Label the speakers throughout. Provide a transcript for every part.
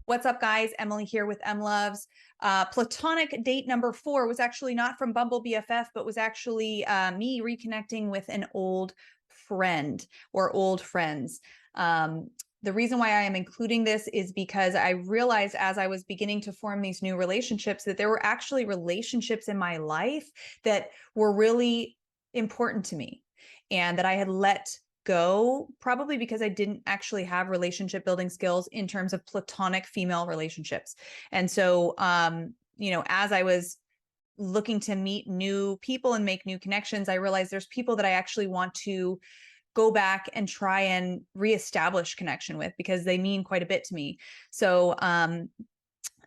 Speaker 1: What's up, guys? Emily here with Emlovz. Platonic date number 4 was actually not from Bumble BFF, but was actually me reconnecting with an old friend or old friends. The reason why I am including this is because I realized as I was beginning to form these new relationships that there were actually relationships in my life that were really important to me and that I had let go, probably because I didn't actually have relationship building skills in terms of platonic female relationships. And so, as I was looking to meet new people and make new connections, I realized there's people that I actually want to go back and try and reestablish connection with because they mean quite a bit to me. So,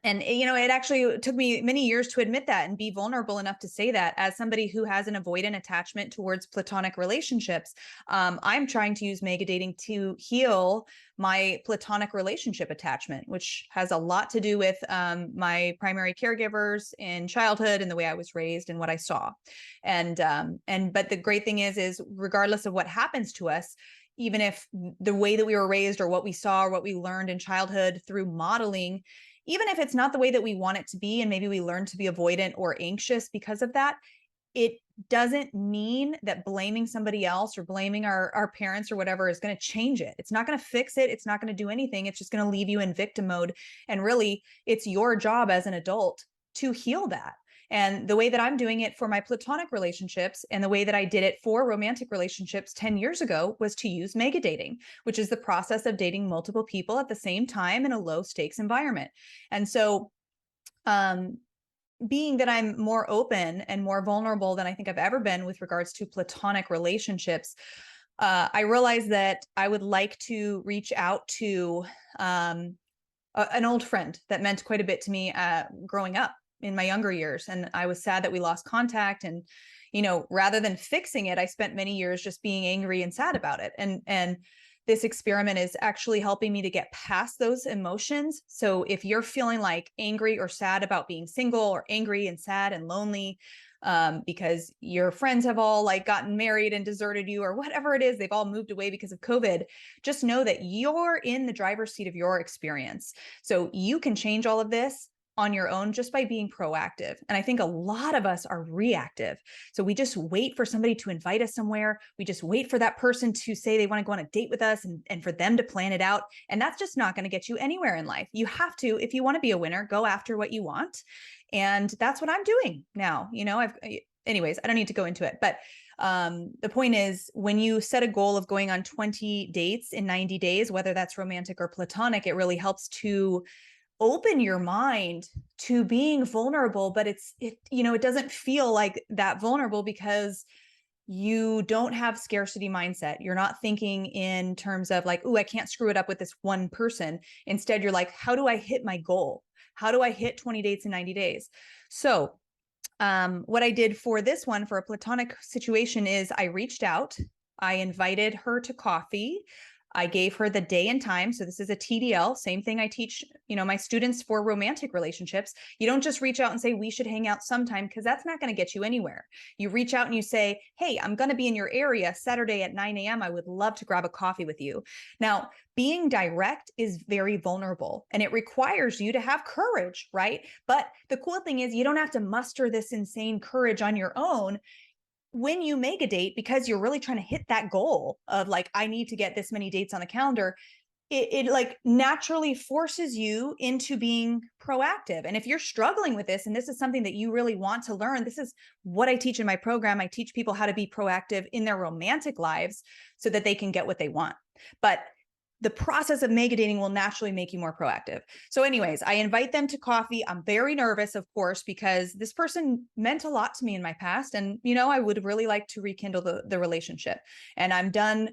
Speaker 1: it actually took me many years to admit that and be vulnerable enough to say that as somebody who has an avoidant attachment towards platonic relationships. I'm trying to use mega dating to heal my platonic relationship attachment, which has a lot to do with my primary caregivers in childhood and the way I was raised and what I saw. But the great thing is regardless of what happens to us, even if the way that we were raised or what we saw or what we learned in childhood through modeling, even if it's not the way that we want it to be, and maybe we learn to be avoidant or anxious because of that, it doesn't mean that blaming somebody else or blaming our parents or whatever is going to change it. It's not going to fix it. It's not going to do anything. It's just going to leave you in victim mode. And really, it's your job as an adult to heal that. And the way that I'm doing it for my platonic relationships and the way that I did it for romantic relationships 10 years ago was to use mega dating, which is the process of dating multiple people at the same time in a low stakes environment. And so, being that I'm more open and more vulnerable than I think I've ever been with regards to platonic relationships, I realized that I would like to reach out to an old friend that meant quite a bit to me growing up in my younger years. And I was sad that we lost contact. And, rather than fixing it, I spent many years just being angry and sad about it. And this experiment is actually helping me to get past those emotions. So if you're feeling like angry or sad about being single, or angry and sad and lonely because your friends have all like gotten married and deserted you, or whatever it is, they've all moved away because of COVID, just know that you're in the driver's seat of your experience. So you can change all of this on your own just by being proactive. And I think a lot of us are reactive. So we just wait for somebody to invite us somewhere. We just wait for that person to say they want to go on a date with us and for them to plan it out. And that's just not going to get you anywhere in life. You have to, if you want to be a winner, go after what you want. And that's what I'm doing now. Anyways, I don't need to go into it, but the point is, when you set a goal of going on 20 dates in 90 days, whether that's romantic or platonic, it really helps to open your mind to being vulnerable, but it doesn't feel like that vulnerable because you don't have scarcity mindset. You're not thinking in terms of like, oh, I can't screw it up with this one person. Instead, you're like, how do I hit my goal? How do I hit 20 dates in 90 days? So what I did for this one, for a platonic situation, is I reached out. I invited her to coffee. I gave her the day and time. So this is a TDL, same thing I teach, my students for romantic relationships. You don't just reach out and say, we should hang out sometime, because that's not going to get you anywhere. You reach out and you say, hey, I'm going to be in your area Saturday at 9 a.m. I would love to grab a coffee with you. Now, being direct is very vulnerable and it requires you to have courage, right? But the cool thing is you don't have to muster this insane courage on your own when you make a date, because you're really trying to hit that goal of like, I need to get this many dates on the calendar. It like naturally forces you into being proactive. And if you're struggling with this, and this is something that you really want to learn, this is what I teach in my program. I teach people how to be proactive in their romantic lives so that they can get what they want. But the process of mega dating will naturally make you more proactive. So anyways, I invite them to coffee. I'm very nervous, of course, because this person meant a lot to me in my past. And, I would really like to rekindle the relationship. And I'm done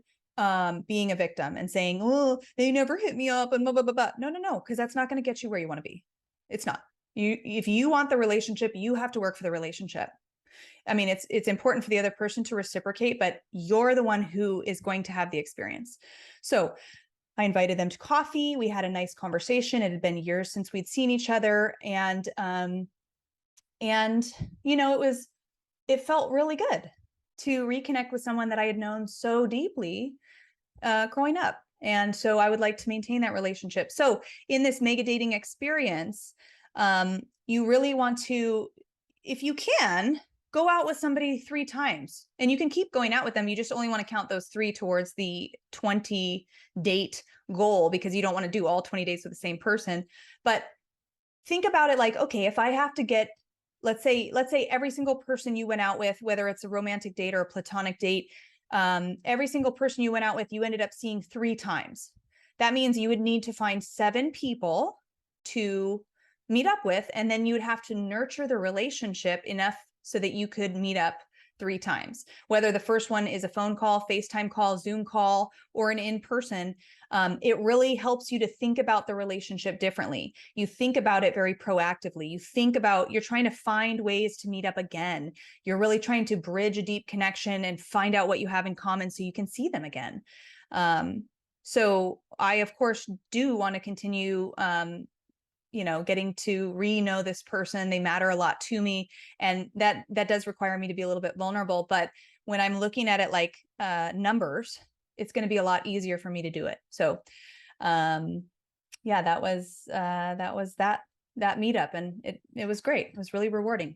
Speaker 1: being a victim and saying, oh, they never hit me up and blah, blah, blah, blah. No, because that's not going to get you where you want to be. It's not. If you want the relationship, you have to work for the relationship. I mean, it's important for the other person to reciprocate, but you're the one who is going to have the experience. So I invited them to coffee. We had a nice conversation. It had been years since we'd seen each other. And it felt really good to reconnect with someone that I had known so deeply growing up. And so I would like to maintain that relationship. So in this mega dating experience, you really want to, if you can, go out with somebody 3 times, and you can keep going out with them. You just only want to count those 3 towards the 20 date goal, because you don't want to do all 20 dates with the same person. But think about it like, okay, if I have to get, let's say every single person you went out with, whether it's a romantic date or a platonic date, every single person you went out with, you ended up seeing 3 times. That means you would need to find 7 people to meet up with, and then you would have to nurture the relationship enough so that you could meet up 3 times. Whether the first one is a phone call, FaceTime call, Zoom call, or an in-person, it really helps you to think about the relationship differently. You think about it very proactively. You think about, you're trying to find ways to meet up again. You're really trying to bridge a deep connection and find out what you have in common so you can see them again. So I, of course, do want to continue getting to know this person. They matter a lot to me, and that does require me to be a little bit vulnerable. But when I'm looking at it like numbers, it's going to be a lot easier for me to do it. So yeah, that was that meetup, and it was great. It was really rewarding.